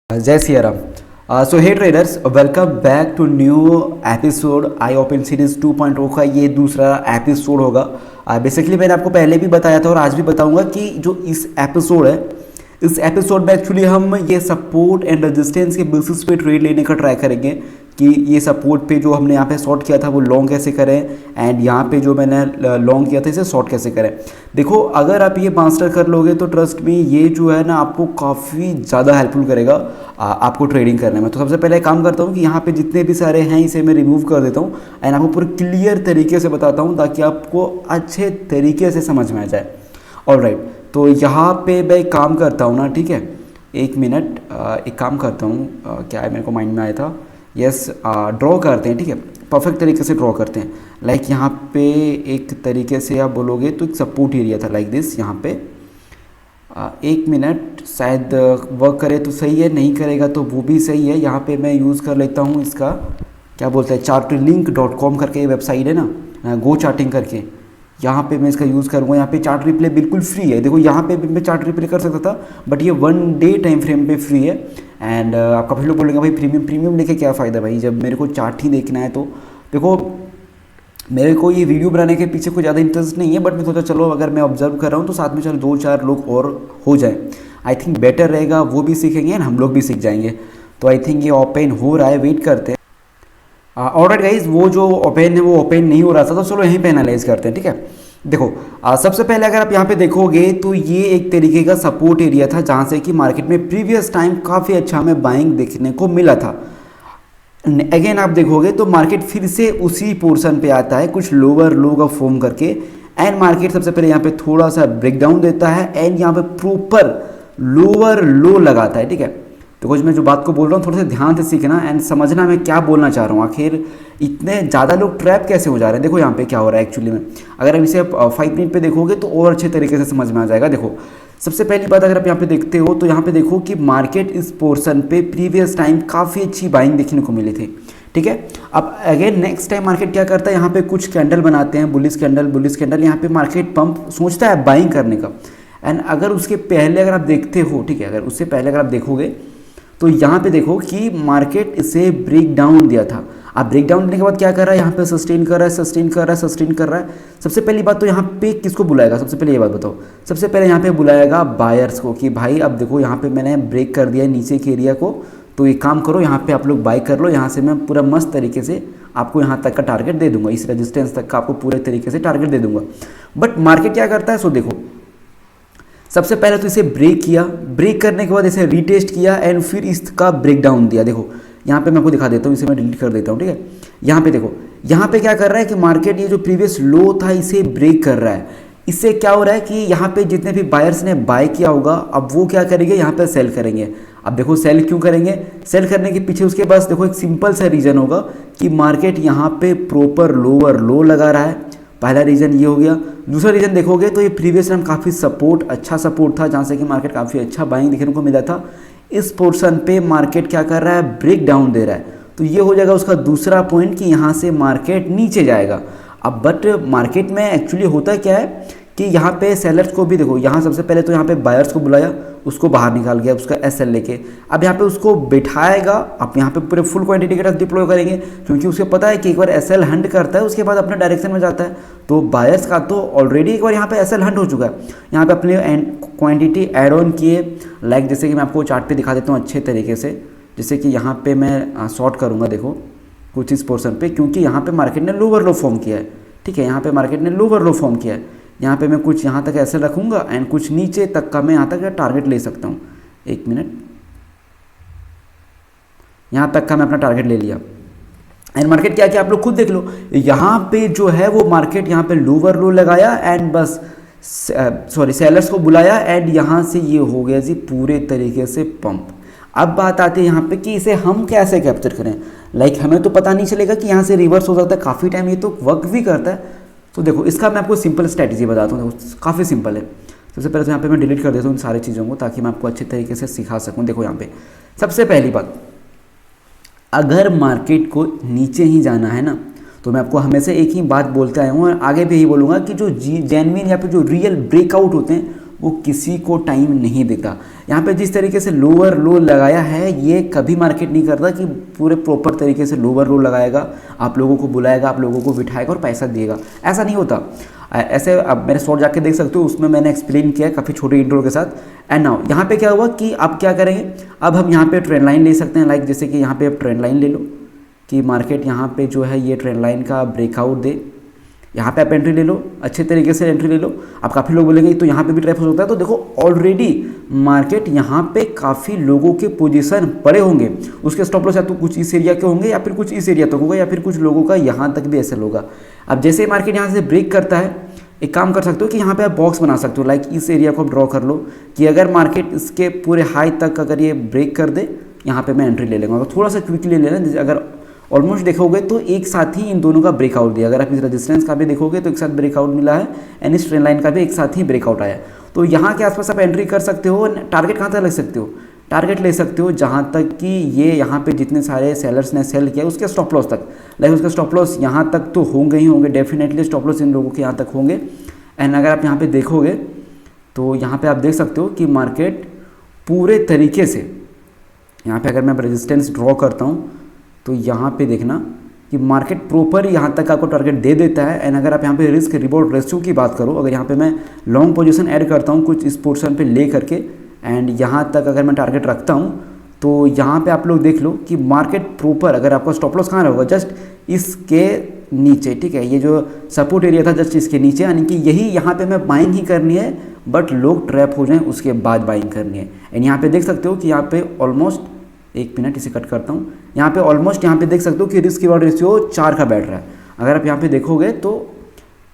जय Siya Ram. So hey traders, welcome back to new episode eye open series 2.0 का ये दूसरा एपिसोड होगा। बेसिकली मैंने आपको पहले भी बताया था और आज भी बताऊंगा कि जो इस एपिसोड है, इस एपिसोड में एक्चुअली हम ये सपोर्ट एंड रेजिस्टेंस के बेसिस पे ट्रेड लेने का ट्राई करेंगे कि ये सपोर्ट पे जो हमने यहाँ पे शॉर्ट किया था वो लॉन्ग कैसे करें एंड यहाँ पे जो मैंने लॉन्ग किया था इसे शॉर्ट कैसे करें। देखो, अगर आप ये मास्टर कर लोगे तो ट्रस्ट में ये जो है ना आपको काफ़ी ज़्यादा हेल्पफुल करेगा आपको ट्रेडिंग करने में। तो सबसे पहले काम करता हूँ कि यहाँ पे जितने भी सारे हैं इसे मैं रिमूव कर देता हूँ एंड आपको पूरे क्लियर तरीके से बताता हूँ ताकि आपको अच्छे तरीके से समझ में आ जाए। ऑलराइट, तो यहाँ पे मैं एक काम करता हूँ ना, ठीक है, एक मिनट, एक काम करता हूँ, क्या है मेरे को माइंड में आया था, यस, ड्रॉ करते हैं, ठीक है, परफेक्ट तरीके से ड्रॉ करते हैं। लाइक यहाँ पे एक तरीके से आप बोलोगे तो एक सपोर्ट एरिया था लाइक दिस। यहाँ पे एक मिनट, शायद वर्क करे तो सही है, नहीं करेगा तो वो भी सही है। यहाँ पे मैं यूज़ कर लेता हूँ इसका, क्या बोलते हैं, chartlink.com करके वेबसाइट है ना, गो चार्टिंग करके, यहाँ पे मैं इसका यूज़ करूँगा। यहाँ पे चार्ट रिप्ले बिल्कुल फ्री है। देखो यहाँ पे भी मैं चार्ट रिप्ले कर सकता था बट ये 1 डे टाइम फ्रेम पे फ्री है। एंड आप काफ़ी लोग बोलेंगे भाई प्रीमियम लेके क्या फ़ायदा भाई, जब मेरे को चार्ट ही देखना है। तो देखो, मेरे को ये वीडियो बनाने के पीछे कोई ज़्यादा इंटरेस्ट नहीं है बट मैं सोचा चलो अगर मैं ऑब्जर्व कर रहा हूँ तो साथ में चलो 2-4 लोग और हो जाए, आई थिंक बेटर रहेगा, वो भी सीखेंगे एंड हम लोग भी सीख जाएंगे। तो आई थिंक ये ओपन हो रहा है, वेट करते हैं। ऑलराइट गाइज, वो जो ओपन है वो ओपन नहीं हो रहा था तो चलो यहीं पे एनालाइज करते हैं, ठीक है। देखो, सबसे पहले अगर आप यहाँ पे देखोगे तो ये एक तरीके का सपोर्ट एरिया था जहाँ से कि मार्केट में प्रीवियस टाइम काफ़ी अच्छा हमें बाइंग देखने को मिला था। अगेन आप देखोगे तो मार्केट फिर से उसी पोर्शन पे आता है, कुछ लोअर लो का फॉर्म करके, एंड मार्केट सबसे पहले यहाँ पे थोड़ा सा ब्रेकडाउन देता है एंड यहाँ पे प्रॉपर लोअर लो लगाता है, ठीक है। तो कुछ मैं जो बात को बोल रहा हूँ थोड़ा सा ध्यान से सीखना एंड समझना मैं क्या बोलना चाह रहा हूँ, आखिर इतने ज़्यादा लोग ट्रैप कैसे हो जा रहे हैं। देखो यहाँ पे क्या हो रहा है एक्चुअली में, अगर आप इसे 5 मिनट पे देखोगे तो और अच्छे तरीके से समझ में आ जाएगा। देखो, सबसे पहली बात अगर आप यहाँ पे देखते हो तो यहाँ पे देखो कि मार्केट इस पोर्शन पे प्रीवियस टाइम काफ़ी अच्छी बाइंग देखने को मिली थी, ठीक है। अब अगेन नेक्स्ट टाइम मार्केट क्या करता है, यहाँ पे कुछ कैंडल बनाते हैं, बुलिश कैंडल, यहाँ पे मार्केट पंप सोचता है बाइंग करने का। एंड अगर उसके पहले अगर आप देखते हो, ठीक है, अगर उससे पहले अगर आप देखोगे तो यहाँ पे देखो कि मार्केट इसे ब्रेक डाउन दिया था। अब ब्रेक डाउन देने के बाद क्या कर रहा है, यहाँ पे सस्टेन कर रहा है। सबसे पहली बात तो यहाँ पे किसको बुलाएगा, सबसे पहले ये बात बताओ, सबसे पहले यहाँ पे बुलाएगा बायर्स को कि भाई अब देखो यहाँ पे मैंने ब्रेक कर दिया नीचे के एरिया को, तो एक काम करो यहाँ पे आप लोग बाय कर लो, यहाँ से मैं पूरा मस्त तरीके से आपको यहाँ तक का टारगेट दे दूंगा, इस रेजिस्टेंस तक का आपको पूरे तरीके से टारगेट दे दूंगा। बट मार्केट क्या करता है, सो देखो, सबसे पहले तो इसे ब्रेक किया, ब्रेक करने के बाद इसे रीटेस्ट किया एंड फिर इसका ब्रेक डाउन दिया। देखो यहाँ पे मैं आपको दिखा देता हूँ, इसे मैं डिलीट कर देता हूँ, ठीक है। यहाँ पे देखो, यहाँ पे क्या कर रहा है कि मार्केट ये जो प्रीवियस लो था इसे ब्रेक कर रहा है। इससे क्या हो रहा है कि यहाँ पे जितने भी बायर्स ने बाय किया होगा अब वो क्या करेंगे, यहाँ पे सेल करेंगे। अब देखो सेल क्यों करेंगे, सेल करने के पीछे उसके पास देखो एक सिंपल सा रीज़न होगा कि मार्केट यहाँ पे प्रॉपर लोअर लो लगा रहा है। पहला रीज़न ये हो गया। दूसरा रीज़न देखोगे तो ये प्रीवियस टाइम काफ़ी अच्छा सपोर्ट था जहाँ से कि मार्केट काफ़ी अच्छा बाइंग देखने को मिला था। इस पोर्शन पे मार्केट क्या कर रहा है, ब्रेक डाउन दे रहा है, तो ये हो जाएगा उसका दूसरा पॉइंट कि यहाँ से मार्केट नीचे जाएगा। अब बट मार्केट में एक्चुअली होता क्या है कि यहाँ पे सेलर्स को भी देखो, यहाँ सबसे पहले तो यहाँ पे बायर्स को बुलाया, उसको बाहर निकाल गया उसका एसएल लेके। अब यहाँ पे उसको बिठाएगा, अब यहाँ पे पूरे फुल क्वांटिटी के साथ डिप्लॉय करेंगे क्योंकि उसे पता है कि एक बार एसएल हंट करता है उसके बाद अपने डायरेक्शन में जाता है। तो बायर्स का तो ऑलरेडी एक बार यहाँ पे एसएल हंट हो चुका है, यहाँ पे अपने क्वांटिटी ऐड ऑन किए। लाइक जैसे कि मैं आपको चार्ट पे दिखा देता हूँ अच्छे तरीके से, जैसे कि यहाँ पे मैं शॉर्ट करूँगा, देखो कुछ इस पोर्शन पे, क्योंकि यहाँ पे मार्केट ने लोअर लो फॉर्म किया है, ठीक है, यहाँ पे मार्केट ने लोअर लो फॉर्म किया है। यहाँ पे मैं कुछ यहाँ तक ऐसे रखूँगा एंड कुछ नीचे तक का मैं यहाँ तक टारगेट ले सकता हूँ। एक मिनट, यहाँ तक का मैं अपना टारगेट ले लिया एंड मार्केट क्या किया आप लोग खुद देख लो। यहाँ पे जो है वो मार्केट यहाँ पे लोअर लो लगाया एंड बस सेलर्स को बुलाया एंड यहाँ से ये हो गया जी पूरे तरीके से पंप। अब बात आती है यहाँ पे कि इसे हम कैसे कैप्चर करें। लाइक हमें तो पता नहीं चलेगा कि यहाँ से रिवर्स हो सकता है, काफ़ी टाइम ये तो वर्क भी करता है। तो देखो इसका मैं आपको सिंपल स्ट्रैटेजी बताता हूँ, काफ़ी सिंपल है। सबसे पहले तो यहाँ पे मैं डिलीट कर देता हूँ इन सारी चीज़ों को ताकि मैं आपको अच्छे तरीके से सिखा सकूँ। देखो यहाँ पे सबसे पहली बात, अगर मार्केट को नीचे ही जाना है ना तो मैं आपको हमेशा एक ही बात बोलते आया हूँ और आगे भी यही बोलूँगा कि जो जेन्युइन या फिर जो रियल ब्रेकआउट होते हैं वो किसी को टाइम नहीं देता। यहाँ पे जिस तरीके से लोअर लो लगाया है, ये कभी मार्केट नहीं करता कि पूरे प्रॉपर तरीके से लोअर लो लगाएगा, आप लोगों को बुलाएगा, आप लोगों को बिठाएगा और पैसा देगा, ऐसा नहीं होता। ऐसे अब मेरे शॉर्ट जाके देख सकते हो, उसमें मैंने एक्सप्लेन किया काफ़ी छोटे इंट्रो के साथ। एंड नाउ यहाँ पे क्या हुआ कि अब क्या करेंगे, अब हम यहाँ पे ट्रेंड लाइन ले सकते हैं। लाइक जैसे कि यहाँ पे अब ट्रेंड लाइन ले लो कि मार्केट यहाँ पे जो है ये ट्रेंड लाइन का ब्रेकआउट दे, यहाँ पे आप एंट्री ले लो, अच्छे तरीके से एंट्री ले लो। अब काफ़ी लोग बोलेंगे तो यहाँ पे भी ट्रैप हो सकता है, तो देखो ऑलरेडी मार्केट यहाँ पे काफ़ी लोगों के पोजीशन पड़े होंगे, उसके स्टॉप लॉस या तो कुछ इस एरिया के होंगे या फिर कुछ इस एरिया तक होगा या फिर कुछ लोगों का यहाँ तक भी ऐसे होगा। अब जैसे ही मार्केट यहाँ से ब्रेक करता है, एक काम कर सकते हो कि यहाँ पे आप बॉक्स बना सकते हो। लाइक इस एरिया को आप ड्रॉ कर लो कि अगर मार्केट इसके पूरे हाई तक अगर ये ब्रेक कर दे, यहाँ पे मैं एंट्री ले लूँगा। तो थोड़ा सा क्विकली ले लेना, अगर ऑलमोस्ट देखोगे तो एक साथ ही इन दोनों का ब्रेकआउट दिया। अगर आप इस रेजिस्टेंस का भी देखोगे तो एक साथ ब्रेकआउट मिला है एंड इस ट्रेंड लाइन का भी एक साथ ही ब्रेकआउट आया। तो यहाँ के आसपास आप एंट्री कर सकते हो। टारगेट कहाँ तक ले सकते हो, टारगेट ले सकते हो जहाँ तक कि ये यहाँ पे जितने सारे सेलर्स ने सेल किया उसके स्टॉप लॉस तक। लाइक उसके स्टॉप लॉस यहाँ तक तो होंगे ही होंगे, डेफिनेटली स्टॉप लॉस इन लोगों के यहाँ तक होंगे। एंड अगर आप यहाँ पे देखोगे तो यहाँ पे आप देख सकते हो कि मार्केट पूरे तरीके से, यहाँ पे अगर मैं रेजिस्टेंस ड्रॉ करता हूँ तो यहाँ पे देखना कि मार्केट प्रॉपर यहाँ तक आपको टारगेट दे देता है। एंड अगर आप यहाँ पे रिस्क रिवॉर्ड रेशियो की बात करो, अगर यहाँ पे मैं लॉन्ग पोजीशन ऐड करता हूँ कुछ इस पोर्शन पे ले करके एंड यहाँ तक अगर मैं टारगेट रखता हूँ, तो यहाँ पे आप लोग देख लो कि मार्केट प्रॉपर, अगर आपका स्टॉप लॉस कहाँ रहेगा, जस्ट इसके नीचे, ठीक है, ये जो सपोर्ट एरिया था जस्ट इसके नीचे, यानी कि यही यहाँ पे मैं बाइंग ही करनी है, बट लोग ट्रैप हो जाएं उसके बाद बाइंग करनी है। एंड यहाँ पे देख सकते हो कि यहाँ पे ऑलमोस्ट, एक मिनट इसे कट करता हूँ, यहाँ पे ऑलमोस्ट यहाँ पे देख सकते हो कि रिस्क रिवॉर्ड रेशियो 4 का बैठ रहा है। अगर आप यहाँ पे देखोगे तो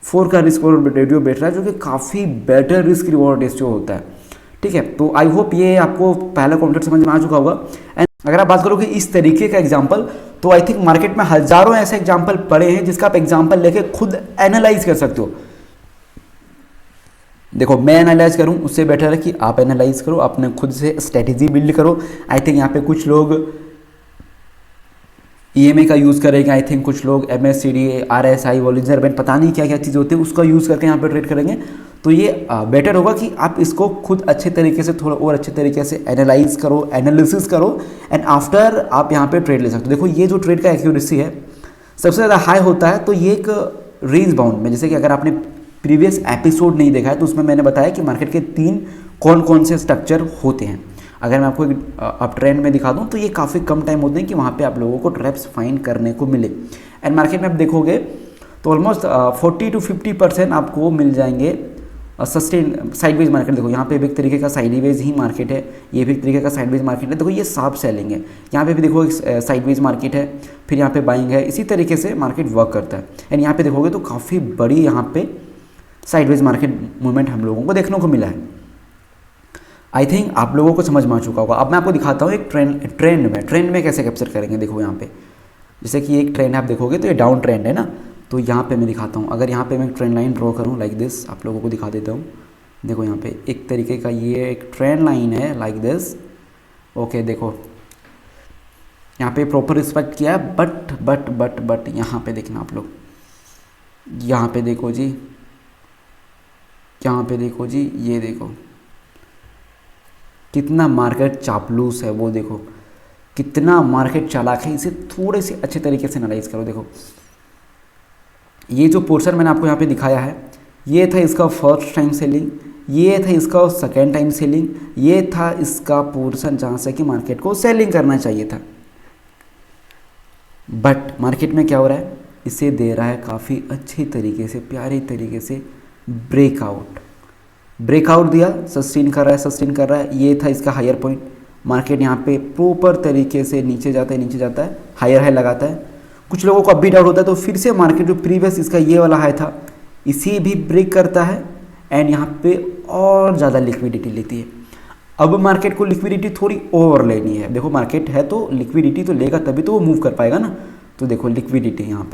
4 का रिस्क रिवॉर्ड रेशियो बैठ रहा है, जो कि काफ़ी बेटर रिस्क रिवॉर्ड रेशियो होता है। ठीक है, तो आई होप ये आपको पहला कॉन्सेप्ट समझ में आ चुका होगा। एंड अगर आप बात करोगे इस तरीके का एग्जाम्पल, तो आई थिंक मार्केट में हज़ारों ऐसे एग्जाम्पल पड़े हैं जिसका आप एग्जाम्पल लेके खुद एनालाइज कर सकते हो। देखो मैं एनालाइज करूं उससे बेटर है कि आप एनालाइज करो, अपने खुद से स्ट्रेटेजी बिल्ड करो। आई थिंक यहाँ पे कुछ लोग EMA का यूज़ करेंगे, आई थिंक कुछ लोग MACD, RSI, वॉल्यूजर बैंड, पता नहीं क्या क्या चीज़ होती है, उसका यूज़ करके यहाँ पे ट्रेड करेंगे। तो ये बेटर होगा कि आप इसको खुद अच्छे तरीके से, थोड़ा और अच्छे तरीके से एनालाइज करो, एनालिसिस करो एंड आफ्टर आप यहाँ पे ट्रेड ले सकते हो। देखो ये जो ट्रेड का एक्यूरेसी है सबसे ज़्यादा हाई होता है, तो ये एक रेंज बाउंड में, जैसे कि अगर आपने प्रीवियस एपिसोड नहीं देखा है तो उसमें मैंने बताया कि मार्केट के 3 कौन कौन से स्ट्रक्चर होते हैं। अगर मैं आपको एक अप ट्रेंड में दिखा दूं तो ये काफ़ी कम टाइम होते हैं कि वहाँ पे आप लोगों को ट्रैप्स फाइंड करने को मिले। एंड मार्केट में आप देखोगे तो ऑलमोस्ट 40 to 50% आपको मिल जाएंगे सस्टेन साइडवेज मार्केट। देखो यहाँ पे भी एक तरीके का साइडवेज ही मार्केट है, ये भी एक तरीके का साइडवेज मार्केट है। देखो ये साफ सेलिंग है, यहाँ पे भी देखो एक साइडवेज मार्केट है, फिर यहाँ पे बाइंग है, इसी तरीके से मार्केट वर्क करता है। एंड यहाँ पे देखोगे तो काफ़ी बड़ी यहाँ पे साइडवेज मार्केट मूवमेंट हम लोगों को देखने को मिला है। आई थिंक आप लोगों को समझ में आ चुका होगा। अब मैं आपको दिखाता हूँ एक ट्रेंड में कैसे कैप्चर करेंगे। देखो यहाँ पे जैसे कि एक ट्रेंड आप देखोगे तो ये डाउन ट्रेंड है ना, तो यहाँ पे मैं दिखाता हूँ। अगर यहाँ पे मैं ट्रेंड लाइन ड्रॉ करूँ लाइक दिस, आप लोगों को दिखा देता हूँ। देखो यहाँ पे एक तरीके का ये एक ट्रेंड लाइन है लाइक दिस। ओके देखो यहाँ पे प्रॉपर रिस्पेक्ट किया है, बट यहाँ पे देखना आप लोग, यहाँ पे देखो जी, यहाँ पे देखो जी, ये देखो कितना मार्केट चापलूस है, वो देखो कितना मार्केट चालाक है। इसे थोड़े से अच्छे तरीके से एनालाइज करो। देखो ये जो पोर्शन मैंने आपको यहाँ पे दिखाया है, ये था इसका फर्स्ट टाइम सेलिंग, ये था इसका सेकेंड टाइम सेलिंग, ये था इसका पोर्शन जहाँ से कि मार्केट को सेलिंग करना चाहिए था। बट मार्केट में क्या हो रहा है, इसे दे रहा है काफ़ी अच्छे तरीके से, प्यारे तरीके से ब्रेकआउट दिया, सस्टेन कर रहा है। ये था इसका हायर पॉइंट। मार्केट यहाँ पे प्रॉपर तरीके से नीचे जाता है, हायर हाई लगाता है। कुछ लोगों को अब भी डाउट होता है, तो फिर से मार्केट जो प्रीवियस इसका ये वाला हाई था इसे भी ब्रेक करता है एंड यहाँ पे और ज़्यादा लिक्विडिटी लेती है। अब मार्केट को लिक्विडिटी थोड़ी ओवर लेनी है। देखो मार्केट है तो लिक्विडिटी तो लेगा, तभी तो वो मूव कर पाएगा ना। तो देखो लिक्विडिटी यहाँ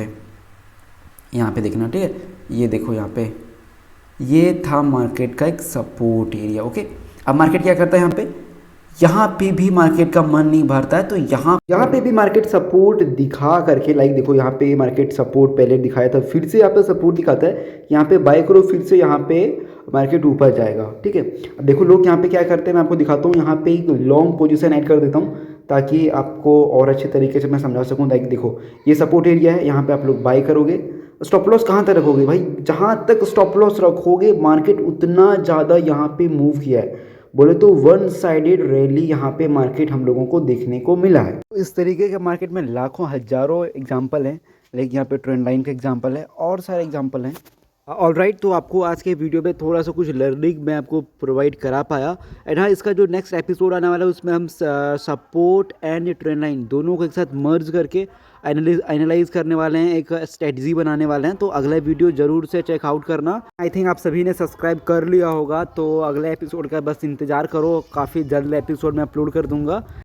पे देखना, ठीक है। ये देखो यहाँ पे ये था मार्केट का एक सपोर्ट एरिया। ओके, अब मार्केट क्या करता है, यहाँ पे यहाँ पे भी मार्केट का मन नहीं भरता है। तो यहाँ पे भी मार्केट सपोर्ट दिखा करके, लाइक देखो यहाँ पे मार्केट सपोर्ट पहले दिखाया था, फिर से यहाँ पे सपोर्ट दिखाता है, यहाँ पे बाय करो, फिर से यहाँ पे मार्केट ऊपर जाएगा। ठीक है, अब देखो लोग यहाँ पे क्या करते हैं, मैं आपको दिखाता हूँ। यहाँ पे एक लॉन्ग पोजीशन ऐड कर देता हूँ ताकि आपको और अच्छे तरीके से मैं समझा सकूँ। लाइक देखो ये सपोर्ट एरिया है, यहाँ पे आप लोग बाय करोगे। स्टॉप लॉस कहाँ तक रखोगे भाई? जहाँ तक स्टॉप लॉस रखोगे मार्केट उतना ज़्यादा यहाँ पे मूव किया है, बोले तो वन साइडेड रैली यहाँ पे मार्केट हम लोगों को देखने को मिला है। तो इस तरीके के मार्केट में लाखों हजारों एग्जाम्पल हैं, लेकिन यहाँ पे ट्रेंड लाइन का एग्जाम्पल है और सारे एग्जाम्पल हैं। ऑलराइट, तो आपको आज के वीडियो में थोड़ा सा कुछ लर्निंग मैं आपको प्रोवाइड करा पाया। एंड हाँ, इसका जो नेक्स्ट एपिसोड आने वाला है उसमें हम सपोर्ट एंड ट्रेंड लाइन दोनों को एक साथ मर्ज करके एनालाइज करने वाले हैं, एक स्ट्रेटजी बनाने वाले हैं। तो अगला वीडियो जरूर से चेकआउट करना। आई थिंक आप सभी ने सब्सक्राइब कर लिया होगा, तो अगले एपिसोड का बस इंतजार करो, काफ़ी जल्द एपिसोड मैं अपलोड कर दूंगा।